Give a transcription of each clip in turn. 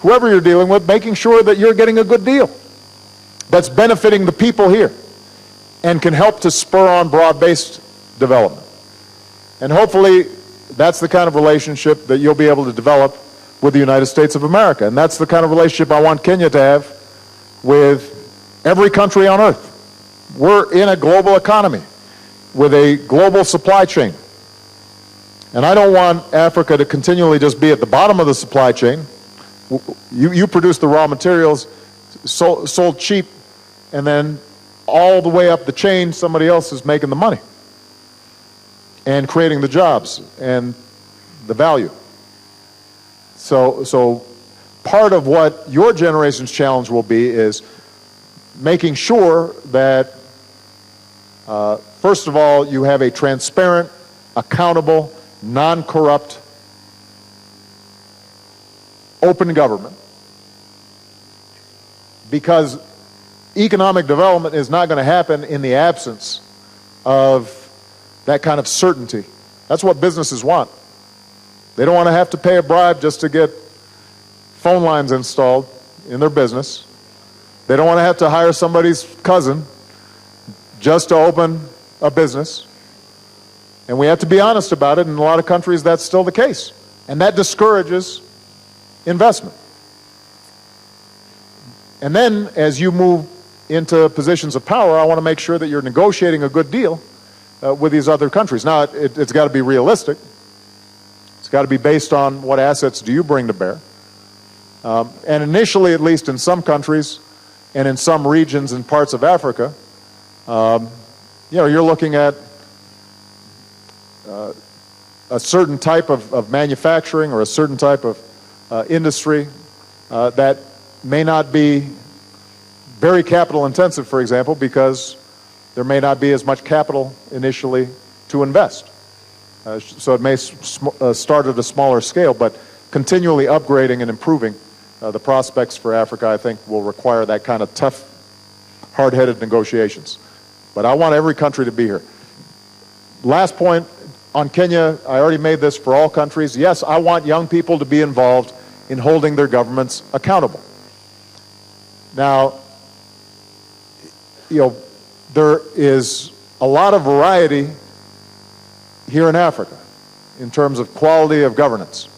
whoever you're dealing with, making sure that you're getting a good deal that's benefiting the people here and can help to spur on broad-based development. And hopefully that's the kind of relationship that you'll be able to develop with the United States of America. And that's the kind of relationship I want Kenya to have with every country on earth. We're in a global economy with a global supply chain. And I don't want Africa to continually just be at the bottom of the supply chain. You produce the raw materials, sold cheap, and then all the way up the chain, somebody else is making the money and creating the jobs and the value. So part of what your generation's challenge will be is making sure that, first of all, you have a transparent, accountable, non-corrupt, open government, because economic development is not going to happen in the absence of that kind of certainty. That's what businesses want. They don't want to have to pay a bribe just to get phone lines installed in their business. They don't want to have to hire somebody's cousin just to open a business. And we have to be honest about it. In a lot of countries, that's still the case. And that discourages investment. And then, as you move into positions of power, I want to make sure that you're negotiating a good deal with these other countries. Now, it's got to be realistic. It's got to be based on what assets do you bring to bear. And initially, at least in some countries and in some regions and parts of Africa, you're looking at a certain type of manufacturing or a certain type of industry that may not be very capital intensive, for example, because there may not be as much capital initially to invest. So it may start at a smaller scale, but continually upgrading and improving the prospects for Africa, I think, will require that kind of tough, hard-headed negotiations. But I want every country to be here. Last point on Kenya, I already made this for all countries. Yes, I want young people to be involved in holding their governments accountable. Now, there is a lot of variety here in Africa in terms of quality of governance.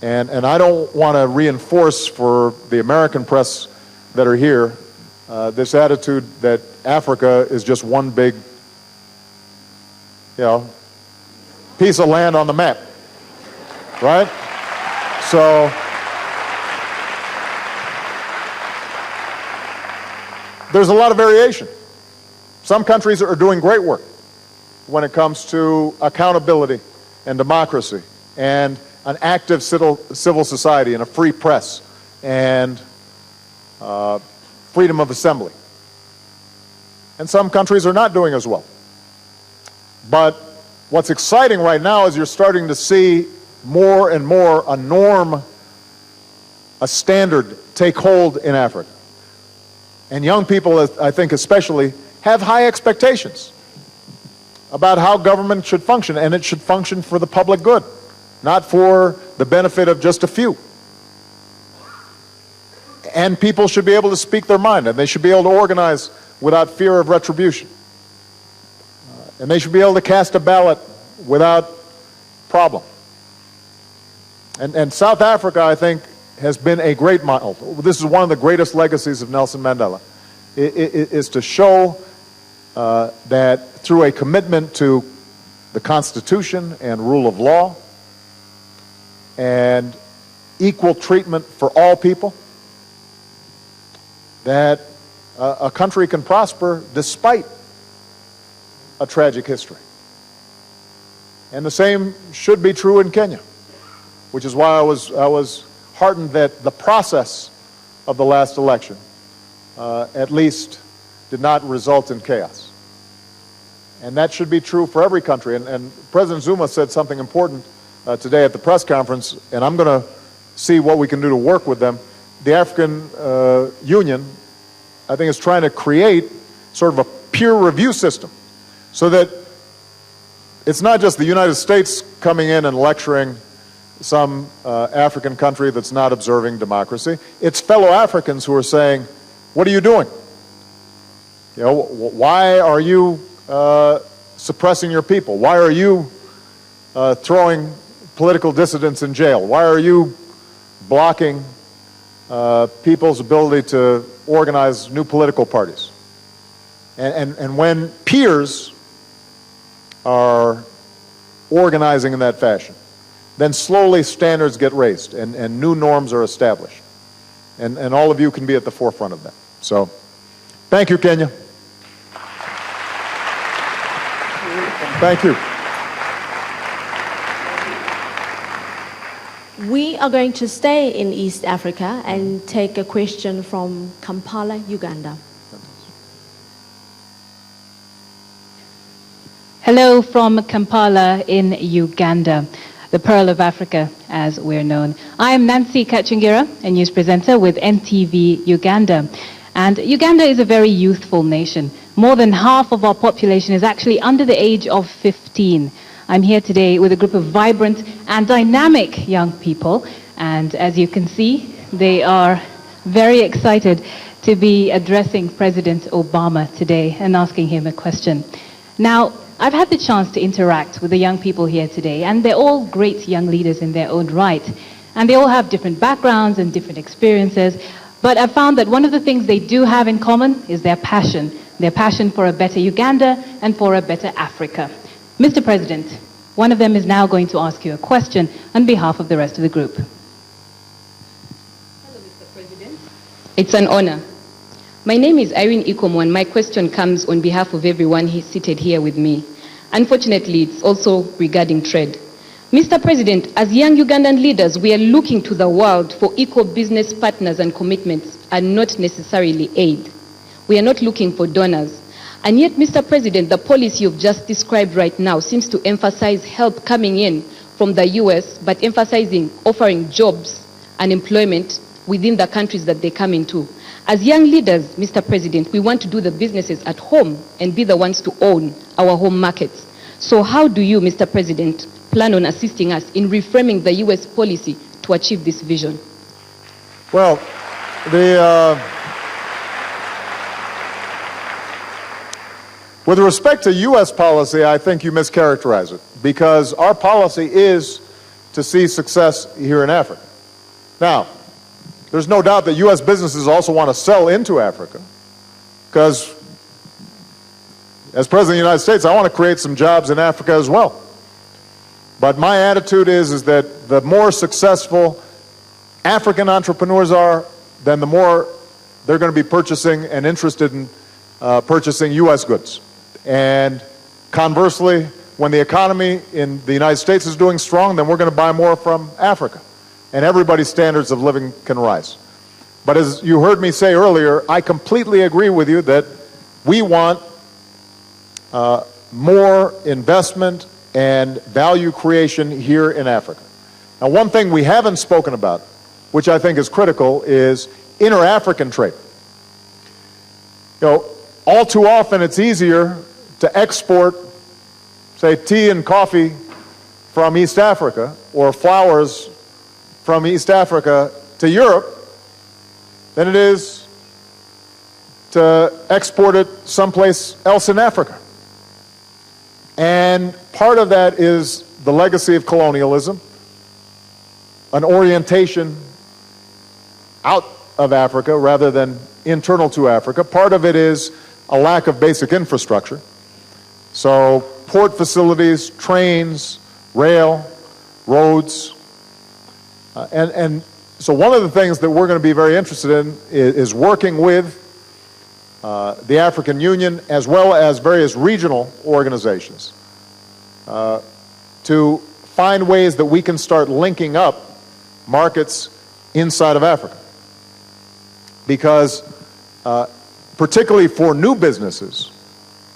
And I don't want to reinforce for the American press that are here this attitude that Africa is just one big, piece of land on the map, right? So there's a lot of variation. Some countries are doing great work when it comes to accountability and democracy and an active civil society and a free press and freedom of assembly. And some countries are not doing as well. But what's exciting right now is you're starting to see more and more a norm, a standard take hold in Africa. And young people, I think especially, have high expectations about how government should function, and it should function for the public good, not for the benefit of just a few. And people should be able to speak their mind, and they should be able to organize without fear of retribution. And they should be able to cast a ballot without problem. And South Africa, I think, has been a great model. This is one of the greatest legacies of Nelson Mandela, is to show that through a commitment to the Constitution and rule of law and equal treatment for all people, that a country can prosper despite a tragic history. And the same should be true in Kenya, which is why I was heartened that the process of the last election at least did not result in chaos. And that should be true for every country. And President Zuma said something important today at the press conference, and I'm going to see what we can do to work with them. The African Union, I think, is trying to create sort of a peer review system so that it's not just the United States coming in and lecturing some African country that's not observing democracy. It's fellow Africans who are saying, what are you doing? You know, why are you suppressing your people? Why are you throwing political dissidents in jail? Why are you blocking people's ability to organize new political parties? And when peers are organizing in that fashion, then slowly standards get raised and new norms are established. And all of you can be at the forefront of that. So, thank you, Kenya. Thank you. We are going to stay in East Africa and take a question from Kampala, Uganda. Hello from Kampala in Uganda, the Pearl of Africa, as we're known. I am Nancy Kachingira, a news presenter with NTV Uganda. And Uganda is a very youthful nation. More than half of our population is actually under the age of 15. I'm here today with a group of vibrant and dynamic young people. And as you can see, they are very excited to be addressing President Obama today and asking him a question. Now, I've had the chance to interact with the young people here today, and they're all great young leaders in their own right. And they all have different backgrounds and different experiences. But I've found that one of the things they do have in common is their passion for a better Uganda and for a better Africa. Mr. President, one of them is now going to ask you a question on behalf of the rest of the group. Hello, Mr. President. It's an honor. My name is Irene Ikomo, and my question comes on behalf of everyone seated here with me. Unfortunately, it's also regarding trade. Mr. President, as young Ugandan leaders, we are looking to the world for equal business partners and commitments, and not necessarily aid. We are not looking for donors. And yet, Mr. President, the policy you've just described right now seems to emphasize help coming in from the US, but emphasizing offering jobs and employment within the countries that they come into. As young leaders, Mr. President, we want to do the businesses at home and be the ones to own our home markets. So how do you, Mr. President, plan on assisting us in reframing the US policy to achieve this vision? Well, with respect to U.S. policy, I think you mischaracterize it, because our policy is to see success here in Africa. Now, there's no doubt that U.S. businesses also want to sell into Africa, because as President of the United States, I want to create some jobs in Africa as well. But my attitude is that the more successful African entrepreneurs are, then the more they're going to be purchasing and interested in purchasing U.S. goods. And conversely, when the economy in the United States is doing strong, then we're going to buy more from Africa. And everybody's standards of living can rise. But as you heard me say earlier, I completely agree with you that we want more investment and value creation here in Africa. Now, one thing we haven't spoken about, which I think is critical, is inter-African trade. You know, all too often it's easier to export, say, tea and coffee from East Africa, or flowers from East Africa to Europe, than it is to export it someplace else in Africa. And part of that is the legacy of colonialism, an orientation out of Africa rather than internal to Africa. Part of it is a lack of basic infrastructure. So port facilities, trains, rail, roads. And so one of the things that we're going to be very interested in is working with the African Union as well as various regional organizations to find ways that we can start linking up markets inside of Africa. Because particularly for new businesses,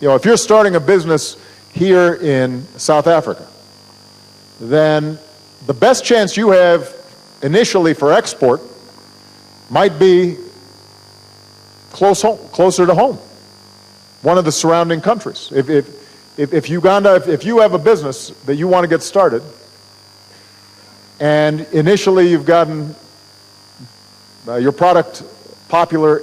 you know, if you're starting a business here in South Africa, then the best chance you have initially for export might be closer to home, one of the surrounding countries. If Uganda, if you have a business that you want to get started, and initially you've gotten your product popular